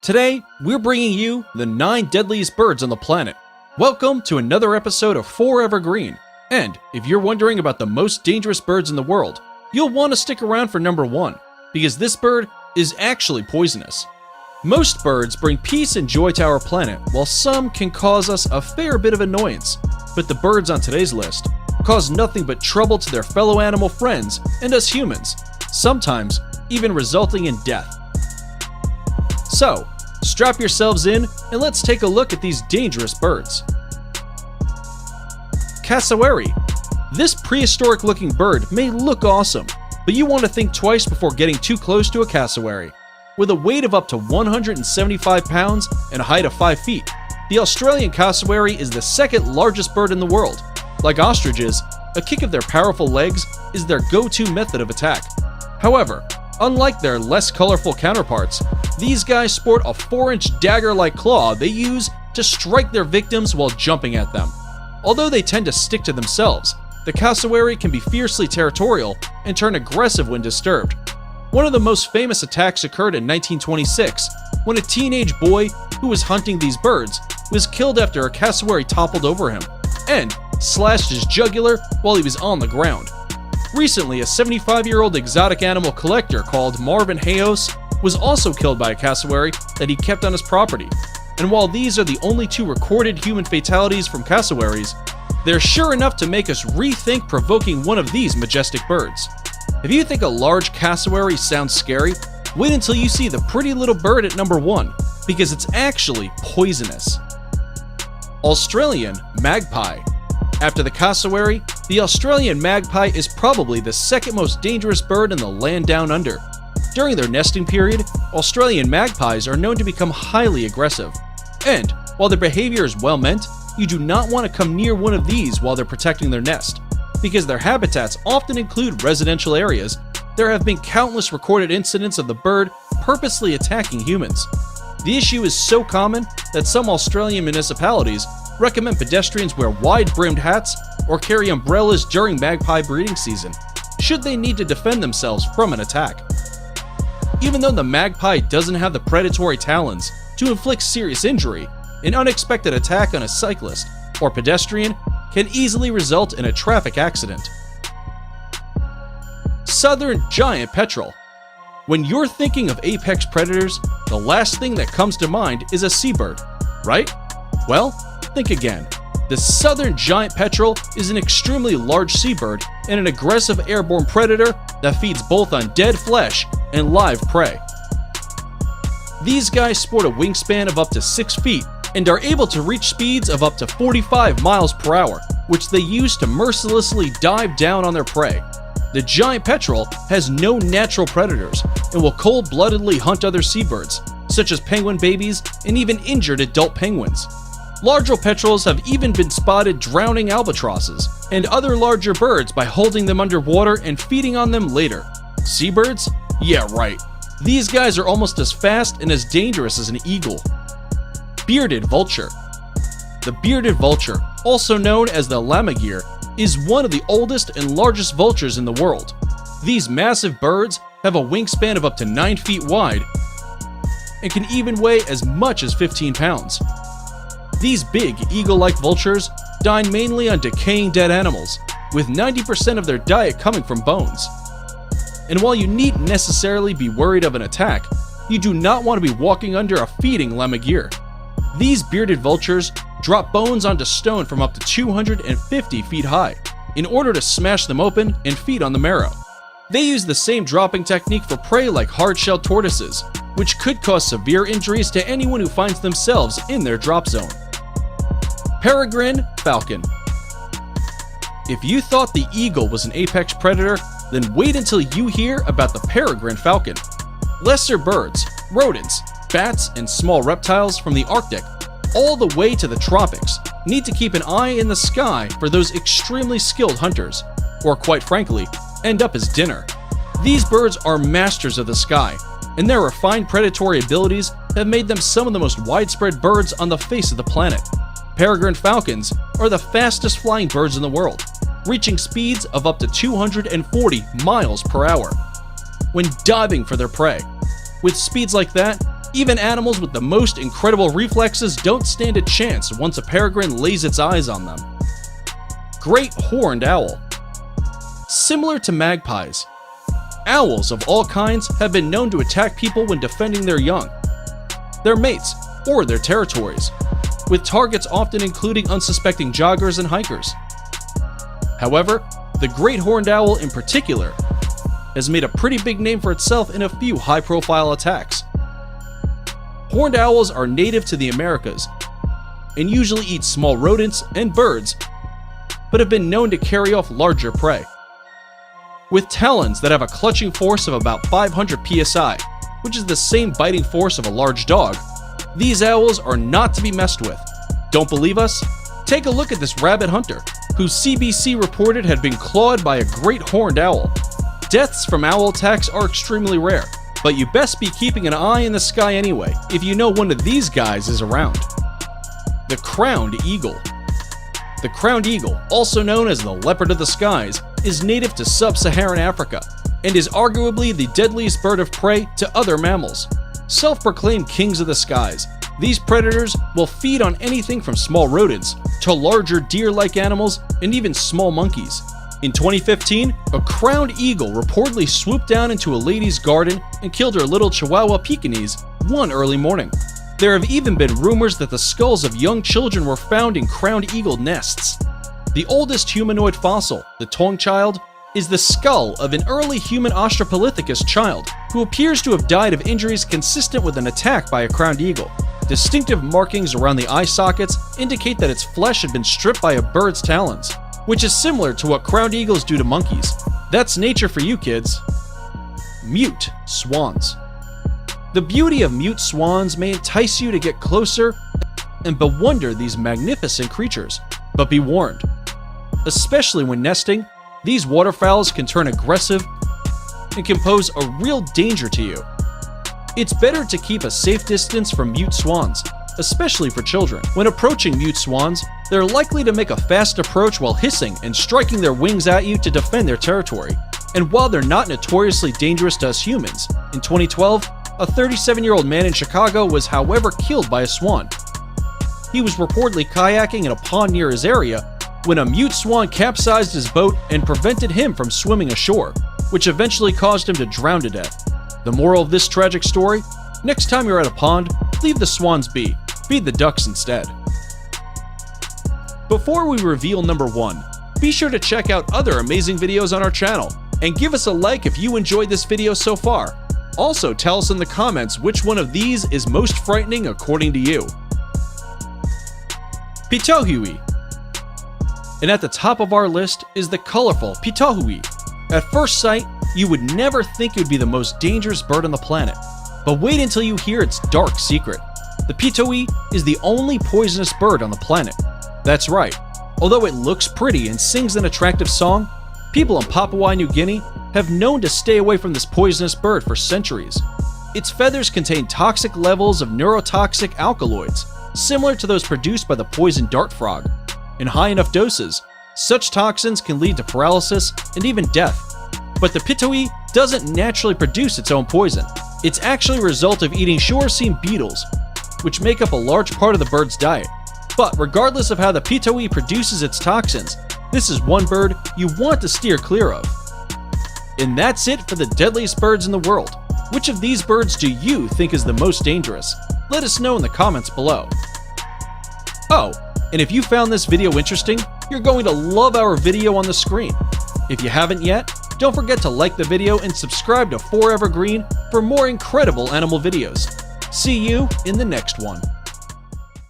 Today, we're bringing you the 9 deadliest birds on the planet. Welcome to another episode of Forever Green. And if you're wondering about the most dangerous birds in the world, you'll want to stick around for number 1, because this bird is actually poisonous. Most birds bring peace and joy to our planet, while some can cause us a fair bit of annoyance. But the birds on today's list cause nothing but trouble to their fellow animal friends and us humans, sometimes even resulting in death. So, strap yourselves in and let's take a look at these dangerous birds. Cassowary. This prehistoric looking bird may look awesome, but you want to think twice before getting too close to a cassowary. With a weight of up to 175 pounds and a height of 5 feet, the Australian cassowary is the second largest bird in the world. Like ostriches, a kick of their powerful legs is their go-to method of attack. However, unlike their less colorful counterparts, these guys sport a 4-inch dagger-like claw they use to strike their victims while jumping at them. Although they tend to stick to themselves, the cassowary can be fiercely territorial and turn aggressive when disturbed. One of the most famous attacks occurred in 1926, when a teenage boy who was hunting these birds was killed after a cassowary toppled over him and slashed his jugular while he was on the ground. Recently, a 75-year-old exotic animal collector called Marvin Hayos was also killed by a cassowary that he kept on his property. And while these are the only 2 recorded human fatalities from cassowaries, they're sure enough to make us rethink provoking one of these majestic birds. If you think a large cassowary sounds scary, wait until you see the pretty little bird at number 1, because it's actually poisonous. Australian Magpie. After the cassowary, the Australian magpie is probably the second most dangerous bird in the land down under. During their nesting period, Australian magpies are known to become highly aggressive. And while their behavior is well meant, you do not want to come near one of these while they're protecting their nest. Because their habitats often include residential areas, there have been countless recorded incidents of the bird purposely attacking humans. The issue is so common that some Australian municipalities recommend pedestrians wear wide-brimmed hats or carry umbrellas during magpie breeding season, should they need to defend themselves from an attack. Even though the magpie doesn't have the predatory talons to inflict serious injury, an unexpected attack on a cyclist or pedestrian can easily result in a traffic accident. Southern Giant Petrel. When you're thinking of apex predators, the last thing that comes to mind is a seabird, right? Well, think again. The Southern Giant Petrel is an extremely large seabird and an aggressive airborne predator that feeds both on dead flesh and live prey. These guys sport a wingspan of up to 6 feet and are able to reach speeds of up to 45 miles per hour, which they use to mercilessly dive down on their prey. The giant petrel has no natural predators and will cold-bloodedly hunt other seabirds, such as penguin babies and even injured adult penguins. Larger petrels have even been spotted drowning albatrosses and other larger birds by holding them underwater and feeding on them later. Seabirds? Yeah, right. These guys are almost as fast and as dangerous as an eagle. Bearded Vulture. The bearded vulture, also known as the lammergeier, is one of the oldest and largest vultures in the world. These massive birds have a wingspan of up to 9 feet wide and can even weigh as much as 15 pounds. These big, eagle-like vultures dine mainly on decaying dead animals, with 90% of their diet coming from bones. And while you needn't necessarily be worried of an attack, you do not want to be walking under a feeding lammergeier. These bearded vultures drop bones onto stone from up to 250 feet high, in order to smash them open and feed on the marrow. They use the same dropping technique for prey like hard-shelled tortoises, which could cause severe injuries to anyone who finds themselves in their drop zone. Peregrine Falcon. If you thought the eagle was an apex predator, then wait until you hear about the peregrine falcon. Lesser birds, rodents, bats, and small reptiles from the Arctic, all the way to the tropics, need to keep an eye in the sky for those extremely skilled hunters, or quite frankly, end up as dinner. These birds are masters of the sky, and their refined predatory abilities have made them some of the most widespread birds on the face of the planet. Peregrine falcons are the fastest flying birds in the world, reaching speeds of up to 240 miles per hour when diving for their prey. With speeds like that, Even animals with the most incredible reflexes don't stand a chance once a peregrine lays its eyes on them. Great horned owl. Similar to magpies, owls of all kinds have been known to attack people when defending their young, their mates, or their territories, with targets often including unsuspecting joggers and hikers. However, the great horned owl in particular has made a pretty big name for itself in a few high-profile attacks. Horned owls are native to the Americas and usually eat small rodents and birds, but have been known to carry off larger prey. With talons that have a clutching force of about 500 psi, which is the same biting force of a large dog, these owls are not to be messed with. Don't believe us? Take a look at this rabbit hunter, who CBC reported had been clawed by a great horned owl. Deaths from owl attacks are extremely rare, but you best be keeping an eye in the sky anyway if you know one of these guys is around. The crowned eagle. The crowned eagle, also known as the leopard of the skies, is native to sub-Saharan Africa and is arguably the deadliest bird of prey to other mammals. Self-proclaimed kings of the skies, these predators will feed on anything from small rodents to larger deer-like animals and even small monkeys. In 2015, a crowned eagle reportedly swooped down into a lady's garden and killed her little Chihuahua Pekingese one early morning. There have even been rumors that the skulls of young children were found in crowned eagle nests. The oldest humanoid fossil, the Tong child, is the skull of an early human Australopithecus child who appears to have died of injuries consistent with an attack by a crowned eagle. Distinctive markings around the eye sockets indicate that its flesh had been stripped by a bird's talons, which is similar to what crowned eagles do to monkeys. That's nature for you, kids. Mute swans. The beauty of mute swans may entice you to get closer and bewonder these magnificent creatures, but be warned. Especially when nesting, these waterfowls can turn aggressive and can pose a real danger to you. It's better to keep a safe distance from mute swans, especially for children. When approaching mute swans, they're likely to make a fast approach while hissing and striking their wings at you to defend their territory. And while they're not notoriously dangerous to us humans, in 2012, a 37-year-old man in Chicago was however killed by a swan. He was reportedly kayaking in a pond near his area when a mute swan capsized his boat and prevented him from swimming ashore, which eventually caused him to drown to death. The moral of this tragic story? Next time you're at a pond, leave the swans be. Feed the ducks instead. Before we reveal number 1, be sure to check out other amazing videos on our channel, and give us a like if you enjoyed this video so far. Also, tell us in the comments which one of these is most frightening according to you. Pitohui. And at the top of our list is the colorful Pitohui. At first sight, you would never think it would be the most dangerous bird on the planet. But wait until you hear its dark secret. The Pitohui is the only poisonous bird on the planet. That's right. Although it looks pretty and sings an attractive song, people in Papua New Guinea have known to stay away from this poisonous bird for centuries. Its feathers contain toxic levels of neurotoxic alkaloids, similar to those produced by the poison dart frog. In high enough doses, such toxins can lead to paralysis and even death. But the Pitohui doesn't naturally produce its own poison. It's actually a result of eating shore-seen beetles, which make up a large part of the bird's diet. But regardless of how the Pitohui produces its toxins, this is one bird you want to steer clear of. And that's it for the deadliest birds in the world. Which of these birds do you think is the most dangerous? Let us know in the comments below. Oh, and if you found this video interesting, you're going to love our video on the screen. If you haven't yet, don't forget to like the video and subscribe to Forever Green for more incredible animal videos. See you in the next one.